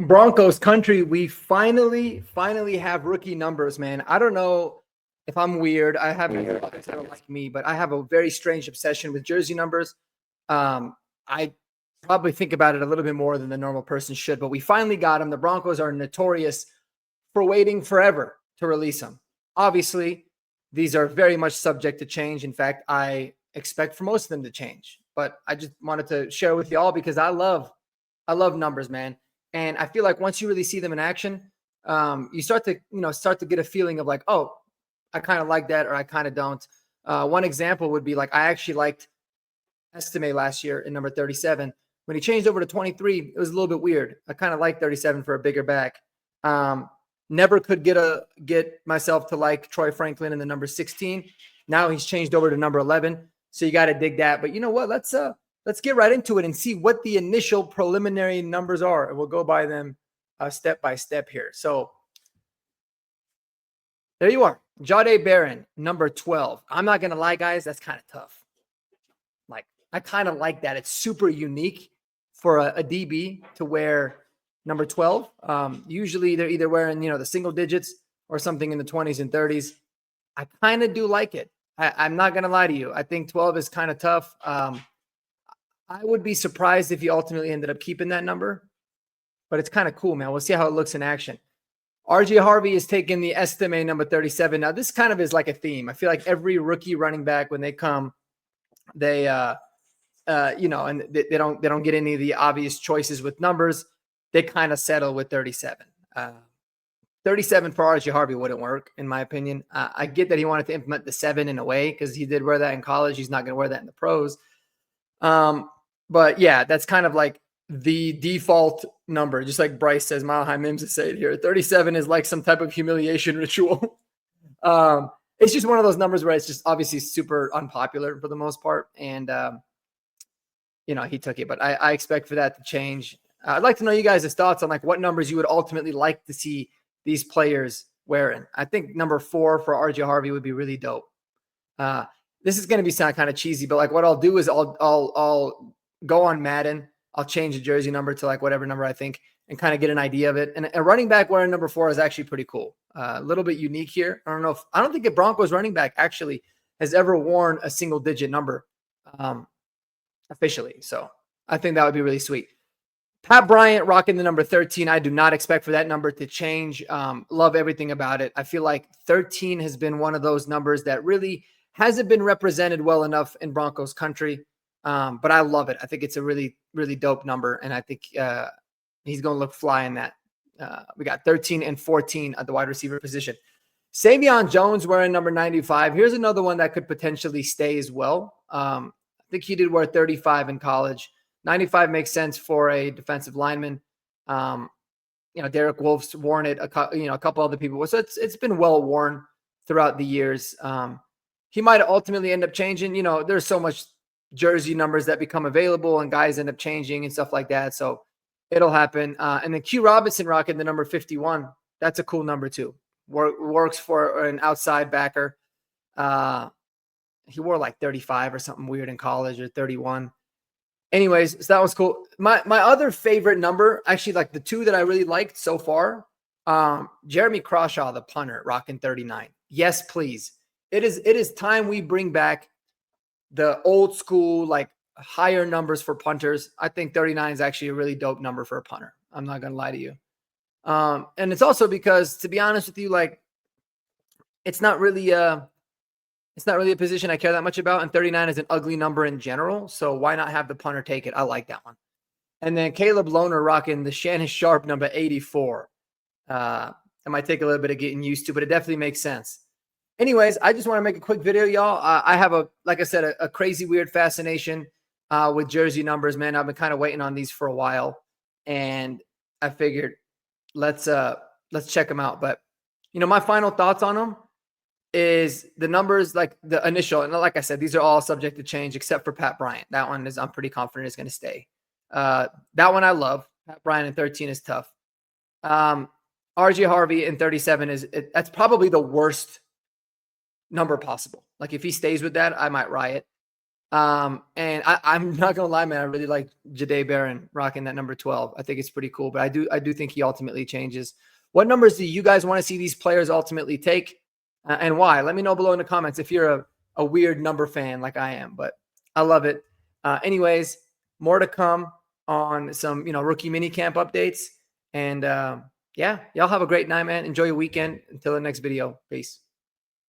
Broncos country, we finally have rookie numbers, man. I don't know if I'm weird. I don't like me, but I have a very strange obsession with jersey numbers. I probably think about it a little bit more than the normal person should, but we finally got them. The Broncos are notorious for waiting forever to release them. Obviously, these are very much subject to change. In fact, I expect for most of them to change, but I just wanted to share with you all because I love numbers, man. And I feel like once you really see them in action, you start to get a feeling of like, oh, I kind of like that, or I kind of don't. One example would be like, I actually liked Estime last year in number 37. When he changed over to 23, it was a little bit weird. I kind of like 37 for a bigger back. Never could get myself to like Troy Franklin in the number 16. Now he's changed over to number 11. So you got to dig that. But you know what? Let's get right into it and see what the initial preliminary numbers are. And we'll go by them step by step here. So there you are. Jahdae Barron, number 12. I'm not going to lie, guys. That's kind of tough. Like, I kind of like that. It's super unique for a DB to wear number 12. Usually they're either wearing, the single digits or something in the 20s and 30s. I kind of do like it. I'm not going to lie to you. I think 12 is kind of tough. I would be surprised if he ultimately ended up keeping that number, but it's kind of cool, man. We'll see how it looks in action. RJ Harvey is taking the Estime number 37. Now, this kind of is like a theme. I feel like every rookie running back, when they come, they, and they don't get any of the obvious choices with numbers. They kind of settle with 37. 37 for RJ Harvey wouldn't work, in my opinion. I get that he wanted to implement the 7 in a way because he did wear that in college. He's not going to wear that in the pros. But yeah, that's kind of like the default number. Just like Bryce says, Mile High Mims say it here. 37 is like some type of humiliation ritual. It's just one of those numbers where it's just obviously super unpopular for the most part. And, he took it, but I expect for that to change. I'd like to know you guys' thoughts on like what numbers you would ultimately like to see these players wearing. I think number 4 for RJ Harvey would be really dope. This is going to sound kind of cheesy, but like what I'll do is I'll go on Madden. I'll change the jersey number to like whatever number I think and kind of get an idea of it. And a running back wearing number 4 is actually pretty cool. A little bit unique here. I don't think a Broncos running back actually has ever worn a single digit number officially. So I think that would be really sweet. Pat Bryant rocking the number 13. I do not expect for that number to change. Love everything about it. I feel like 13 has been one of those numbers that really hasn't been represented well enough in Broncos country, but I love it. I think it's a really, really dope number, and I think he's going to look fly in that. We got 13 and 14 at the wide receiver position. Savion Jones wearing number 95. Here's another one that could potentially stay as well. I think he did wear 35 in college. 95 makes sense for a defensive lineman. Derek Wolf's worn it. A couple other people. So it's been well worn throughout the years. He might ultimately end up changing. There's so much jersey numbers that become available and guys end up changing and stuff like that. So it'll happen. And then Q Robinson rocking the number 51. That's a cool number too. Works for an outside backer. He wore like 35 or something weird in college, or 31. Anyways, so that was cool. My other favorite number, actually like the 2 that I really liked so far, Jeremy Crawshaw, the punter, rocking 39. Yes, please. It is time we bring back the old school, like higher numbers for punters. I think 39 is actually a really dope number for a punter. I'm not going to lie to you. And it's also because, to be honest with you, like it's not really a position I care that much about. And 39 is an ugly number in general. So why not have the punter take it? I like that one. And then Caleb Lohner rocking the Shannon Sharp number 84. It might take a little bit of getting used to, but it definitely makes sense. Anyways, I just want to make a quick video, y'all. I have like I said, a crazy weird fascination with jersey numbers, man. I've been kind of waiting on these for a while, and I figured let's check them out. But my final thoughts on them is the numbers, like the initial, and like I said, these are all subject to change except for Pat Bryant. That one I'm pretty confident is going to stay. That one I love. Pat Bryant in 13 is tough. RJ Harvey in 37 that's probably the worst number possible. Like if he stays with that, I might riot. And I'm not gonna lie, man. I really like Jahdae Barron rocking that number 12. I think it's pretty cool, but I do think he ultimately changes. What numbers do you guys want to see these players ultimately take, and why? Let me know below in the comments if you're a weird number fan like I am, but I love it. Anyways, more to come on some rookie mini camp updates, and yeah, y'all have a great night, man. Enjoy your weekend. Until the next video, peace.